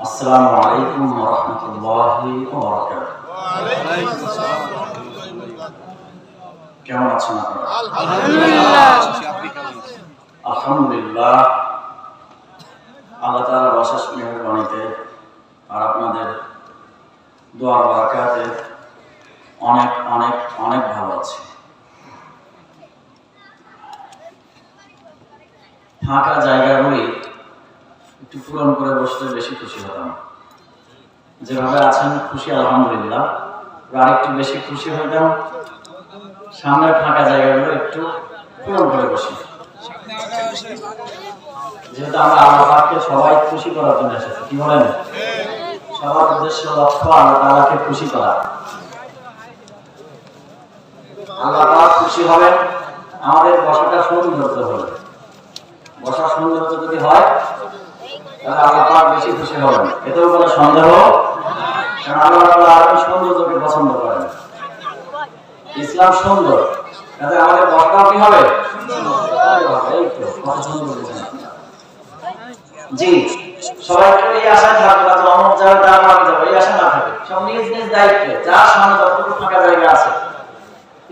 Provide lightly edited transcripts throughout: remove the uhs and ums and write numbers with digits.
আসসালামু আলাইকুম ওয়া রাহমাতুল্লাহি ওয়া বারাকাতুহু। কেমন আছেন আপনারা? আলহামদুলিল্লাহ। আল্লাহ তাআলার অশেষ মেহেরবানিতে আর আপনাদের দোয়ার বারাকাতে অনেক অনেক অনেক ভালো আছি। ফাঁকা জায়গাগুলি একটু পূরণ করে বসলে বেশি খুশি হতাম। যেভাবে আছেন খুশি আলহামদুলিল্লাহ, আর একটু বেশি খুশি হতাম সামনের ফাঁকা জায়গাগুলো একটু পূরণ করে বসি। যেহেতু আমরা আল্লাহ পাককে সবাই খুশি করার জন্য এসেছি, কি বলেন? সবার উদ্দেশ্য লক্ষ্য আল্লাহ তাআলাকে খুশি করা। আল্লাহ পাক খুশি হবেন আমাদের বসাটা সৌন্দর্য হলে। বসার সৌন্দর্য যদি হয় তাহলে আল্লাহ পাক বেশি খুশি হবেন, এতেও কোনো সন্দেহ। কারণ আল্লাহ তাআলা আরো সৌন্দর্যকে পছন্দ করেন। ইসলাম সুন্দর, তাহলে আমাদের বসাটাও কি হবে? এই তো কত সুন্দর বলেছেন। জি, সবাই একটু এই আশায় থাকবে না যে অমুক জায়গাটা আমরা যাবো, এই আশা না থাকে। সব নিজ নিজ দায়িত্বে যার সামনে যতটুকু ফাঁকা জায়গা আছে।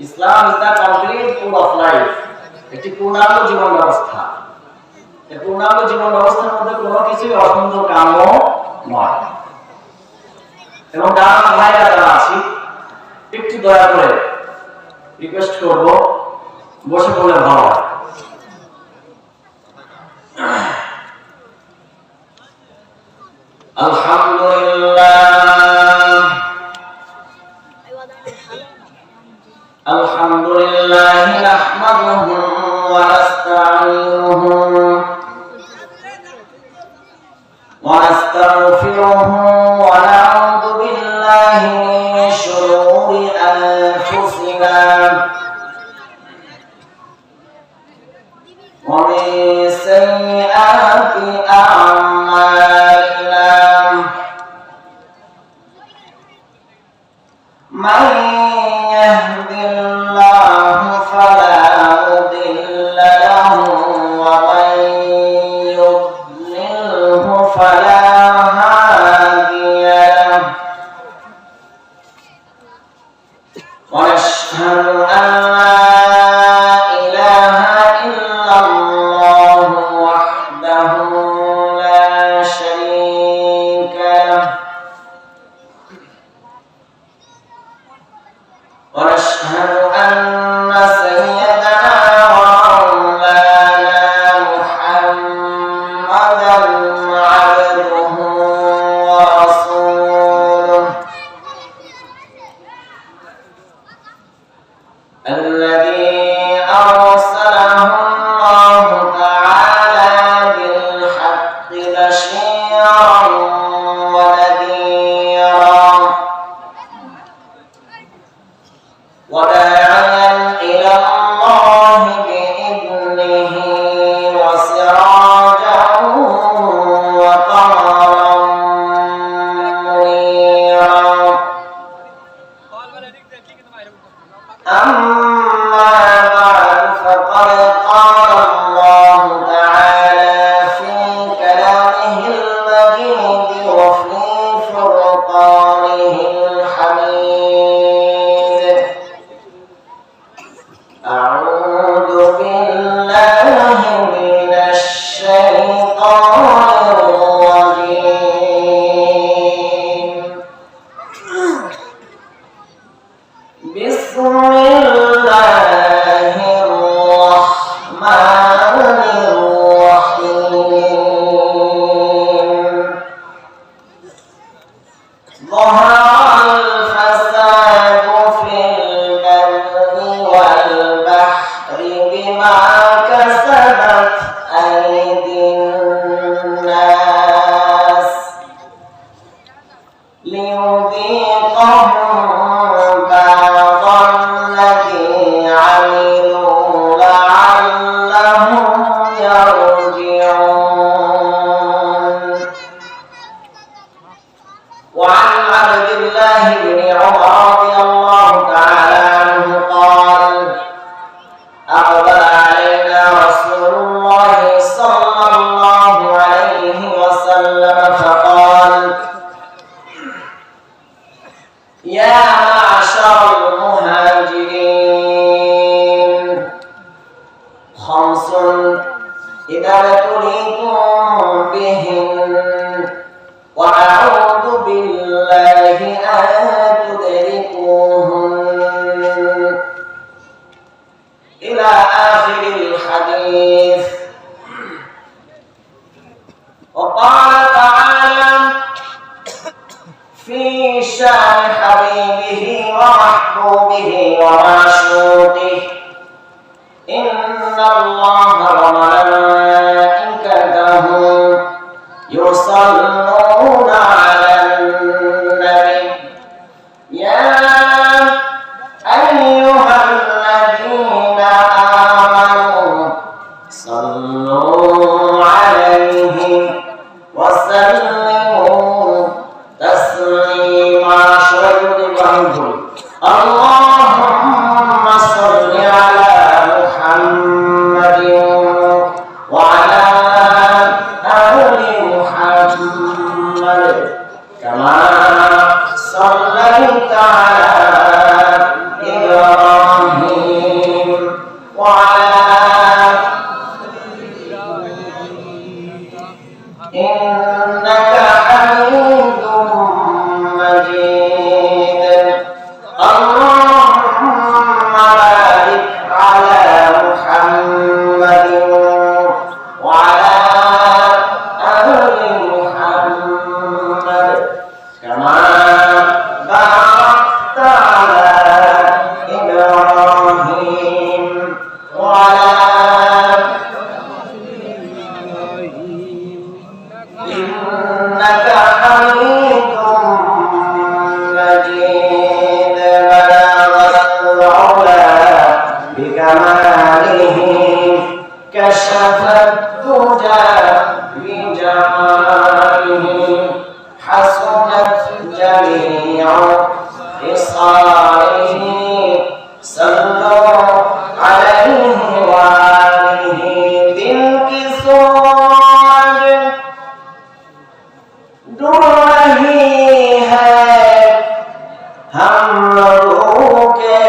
Islam is the complete code of life, একটি পূর্ণাঙ্গ জীবন ব্যবস্থা। এই পূর্ণাঙ্গ জীবন ব্যবস্থার মধ্যে কোনো কিছুই অসুন্দর কাম্য নয়। এবং যারা ভাইরা যারা আছি একটু দয়া করে রিকোয়েস্ট করব, বসে পড়লে ভালো হয়। আলহামদুলিল্লাহ আলহামদুলিল্লাহ নাহমাদুহু ওয়া নাস্তাঈনুহু ওয়া নাস্তাগফিরুহু ওয়া নাউযু বিল্লাহি মিন শুরুরি আনফুসিনা ওয়া মিন সাইয়্যাতি আ'মালিনা। من يهد الله فلا مضل له ومن يضلله فلا هادي له ونشهد أن لا إله إلا الله وحده لا شريك له ونشهد أن سيدنا ومولانا محمدا عبده ورسوله الذي أرسله الله تعالى بالحق بشيرا ونذيرا وداعيا إلى الله بإذنه وسراجا وقمرا منيرا. أما بعد فقد قال الله تعالى في كلامه المجيد وفي فرقانه الحميد. أعوذ بالله من الشيطان الرجيم. بسم الله الرحمن الرحيم. ظهر الفساد في البر والبحر بما كسبت أيدي الناس ليذيقهم بعض الذي عملوا لعلهم يرجعون. وعن عبد الله بن عمر رضي الله تعالى عنه قال: أقبل علينا رسول الله صلى الله عليه وسلم فقال: يا معشر المهاجرين خمس إذا ابتليتم بهن وأعوذ بالله أن تدركوهن إلى آخر الحديث. وقال تعالى في شأن حبيبه ومحبوبه ومعشوقه إن الله وملائكته يصلون على النبي يا أيها الذين آمنوا صلوا عليه وسلموا تسليما. اللهم صل على محمد وعلى آل محمد كما صليت على إبراهيم وعلى إنك حميد مجيد. اللهم بارك على محمد وعلى آل محمد كما باركت على إبراهيم وعلى إنك حميد مجيد. بلغ العلا بكماله كشف الدجى بجماله حسنت جميع خصاله صلوا عليه وآله. بالكسوة दूर रही है हम लोगों के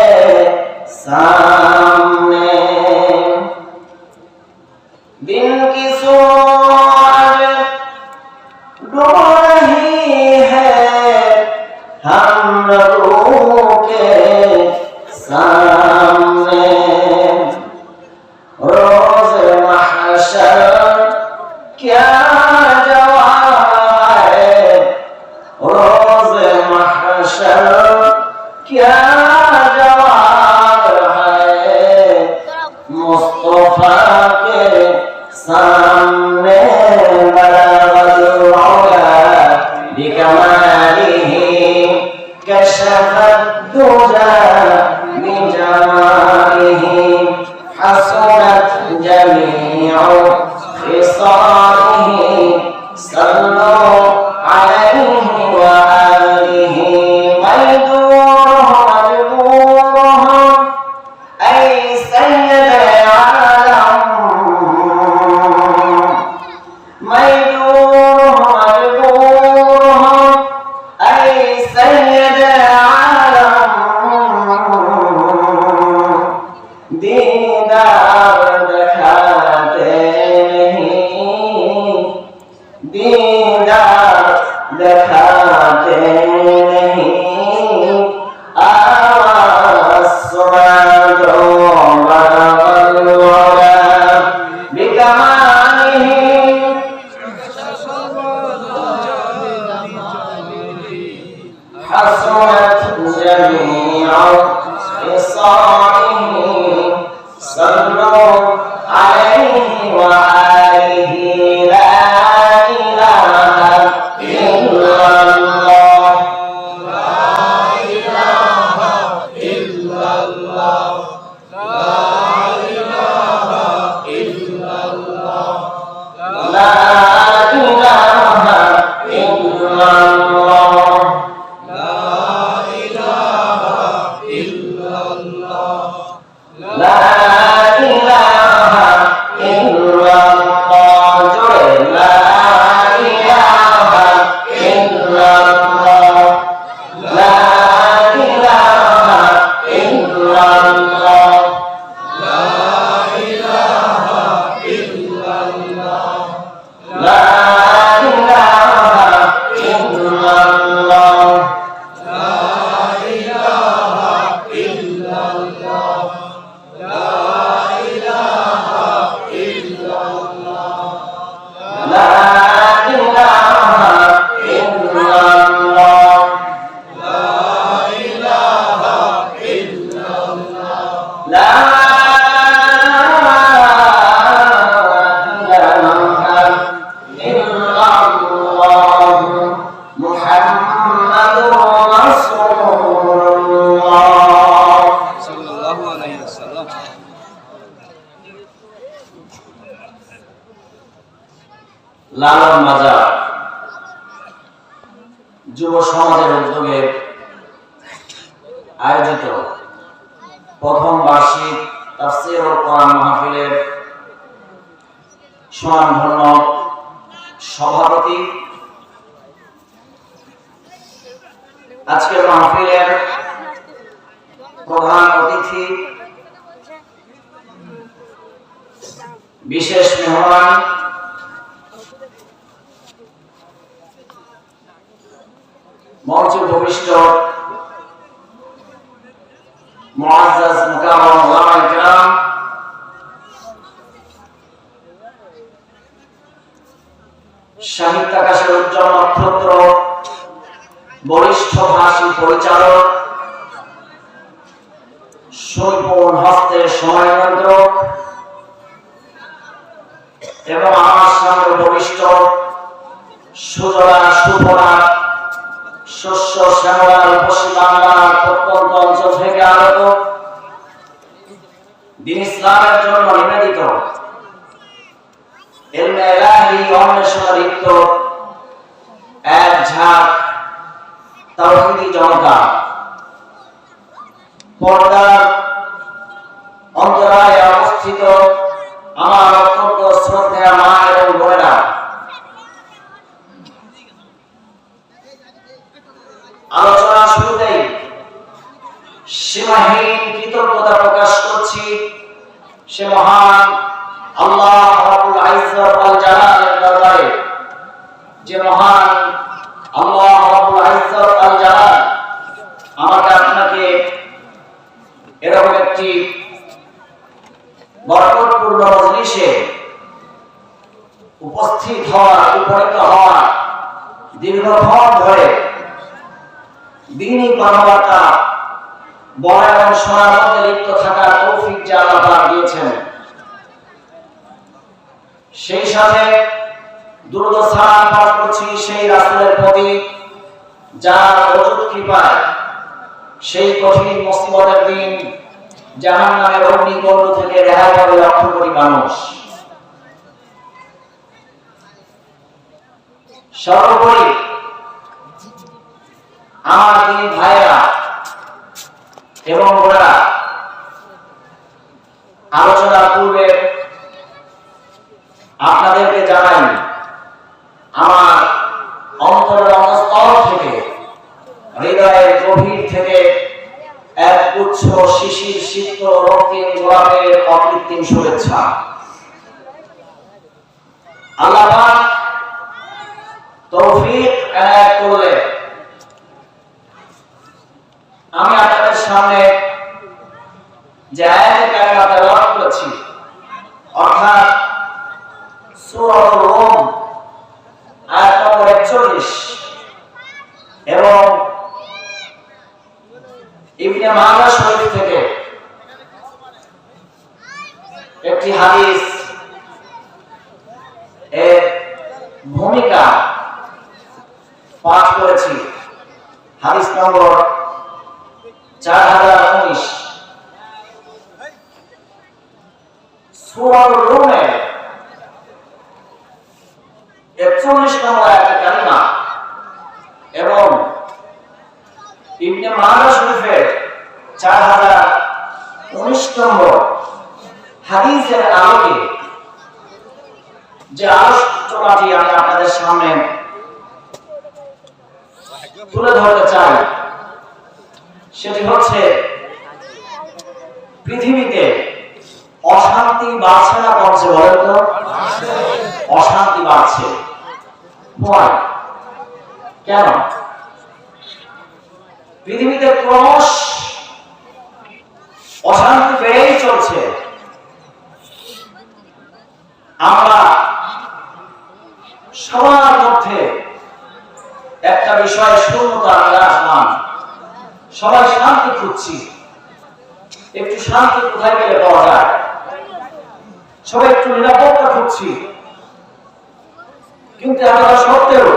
सामने दिन की सूरज डूब रही है हम लोगों के सामने। रोज महशर क्या क्या जवाब है मुस्तफा के सामने। बलगल उला बिकमालिही कशफत दुजा बिजमालिही हसनत जमीउ खिसालिही सल्लु अलैहि व आलिही। दीदार दिखाते नहीं, दीदार दिखाते नहीं, आवाज़ सुना दो बलगल उला बिकमालिही हसनत जमीउ खिसालिही صلوا عليه وآله। لا إله إلا الله لا إله إلا الله لا إله إلا الله لا إله إلا الله لا إله إلا الله যুব সমাজের উদ্যোগে আয়োজিত প্রথম বার্ষিক তাফসীরুল কোরআন মাহফিলের সুনামধন্য সভাপতি, আজকের মাহফিলের প্রধান অতিথি, বিশেষ মেহমান, মঞ্চে উপবিষ্ট মুআজ্জাজ মুকাররম ওলামায়ে কেরাম, সাহিত্যাকাশের উজ্জ্বল নক্ষত্র, বরিষ্ঠ ভাষী পরিচালক, সুনিপুণ হস্তের সময় নিয়ন্ত্রক এবং আমার সামনে উপবিষ্ট সুজলা সুফলা শস্য শ্যামলার উপসী বাংলার প্রত্যন্ত অঞ্চল থেকে আগত, দ্বীন ইসলামের জন্য নিবেদিত, ইলমে ইলাহি অন্বেষণে লিপ্ত এক ঝাঁক তাওহীদি জনতা, পর্দার অন্তরায় অবস্থিত আমার অত্যন্ত শ্রদ্ধেয় মা এবং বোনেরা, আলোচনা শুরুতেই সীমাহীন কৃতজ্ঞতা প্রকাশ করছি সে মহান আল্লাহ রাব্বুল ইজ্জত ওয়াল জালালের দরবারে, যে মহান আল্লাহ রাব্বুল ইজ্জত ওয়াল জালাল আমাকে আপনাকে এরকম একটি বরকতপূর্ণ মজলিসে উপস্থিত হওয়ার, উপনীত হওয়ার, দীর্ঘক্ষণ ধরে দ্বীনি কর্মবার্তা বলা এবং শোনার মধ্যে লিপ্ত থাকার তৌফিক যে আল্লাহ পাক দিয়েছেন, সেই সাথে দুরূদ ও সালাম পাঠ করছি সেই রাসূলের প্রতি যার অযুত কৃপায় সেই কঠিন মুসিবতের দিন জাহান্নামের অগ্নিকুণ্ড থেকে রেহাই পাবে লক্ষ কোটি মানুষ। সর্বোপরি আমার দিনী ভাইরা এবং ওরা আলোচনার পূর্বে আপনাদেরকে জানাই আমার অন্তরের অন্তঃস্থল থেকে, হৃদয়ের গভীর থেকে এক গুচ্ছ শিশির সিক্ত রক্তিম গোলাপের অকৃত্রিম শুভেচ্ছা। আল্লাহ পাক তৌফিক এনায়েত করলে আমি আপনাদের সামনে যে আয়াতে কারিমা তেলাওয়াত করেছি, অর্থাৎ সূরাতুর রুম আয়াত নম্বর 41 এবং ইবনে মাজাহ শরীফ থেকে একটি হাদিস এর ভূমিকা পাঠ করেছি। হাদিস নম্বর 4019, সূরাতুর রুমের 41 নম্বর আয়াতে কারিমা এবং ইবনে মাজাহ শরীফের 4019 নম্বর হাদিসের আলোকে যে আলোচনাটি আমি আপনাদের সামনে তুলে ধরতে চাই, সেটি হচ্ছে পৃথিবীতে অশান্তি বাড়ছে না কমছে? বলেন তো, অশান্তি বাড়ছে। কেন? পৃথিবীতে ক্রমশ অশান্তি বেড়েই চলছে। আমরা সবার মধ্যে একটা বিষয় শূন্যতা বিরাজমান, সবাই শান্তি খুঁজছি। একটু শান্তি কোথায় গেলে পাওয়া যায়? সবাই একটু নিরাপত্তা খুঁজছি, কিন্তু আমরা সত্ত্বেও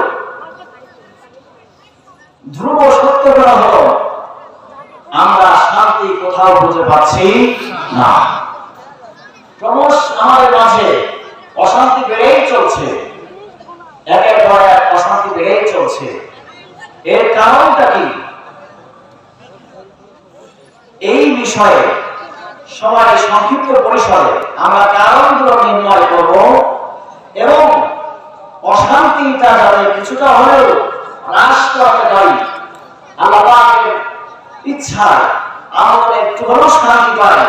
ধ্রুব সত্য করা হলো আমরা শান্তি কোথাও খুঁজে পাচ্ছি না। ক্রমশ আমাদের মাঝে অশান্তি বেড়েই চলছে, একের পর এক অশান্তি বেড়েই চলছে। এর কারণটা কি? এই বিষয়ে সবাই সংক্ষিপ্ত পরিসরে আমরা কারণগুলো নির্ণয় করব এবং অশান্তিটা যাতে কিছুটা হলেও হ্রাস করতে পারি, আল্লাহ পাকের ইচ্ছায় আমাদের একটু হলেও শান্তি পাই,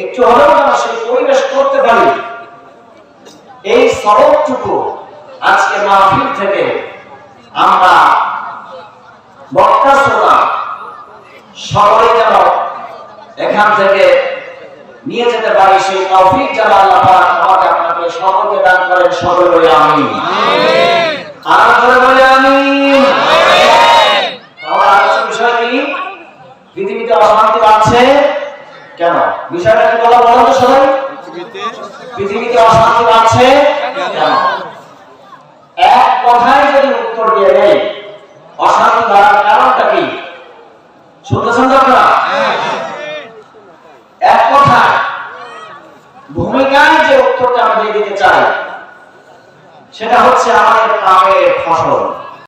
একটু হলেও যেন সেই পরিবেশ করতে পারি, এই সবকটুকু আজকে মাহফিল থেকে আমরা বক্তা শ্রোতা সকলে যেন এখান থেকে নিয়ে যেতে পারি, সেই তৌফিক যেন আল্লাহ পাক আমাকে আপনাকে সকলকে দান করেন। সকলে বলে আমিন। আর জোরে বলে আমিন। তাহলে আজকের বিষয় কি? পৃথিবীতে অশান্তি বাড়ছে কেন? বিষয়টা কি বলা বলেন তো সবাই? পৃথিবীতে অশান্তি বাড়ছে কেন? এক কথায় যদি উত্তর দিয়ে দেয় অশান্তি বাড়ার কারণটা কি? শুনতেছেন তো আপনারা? এক কথায় ভূমিকায় যে উত্তরটা আমরা দিতে চাই সেটা হচ্ছে আমাদের কামের ফসল।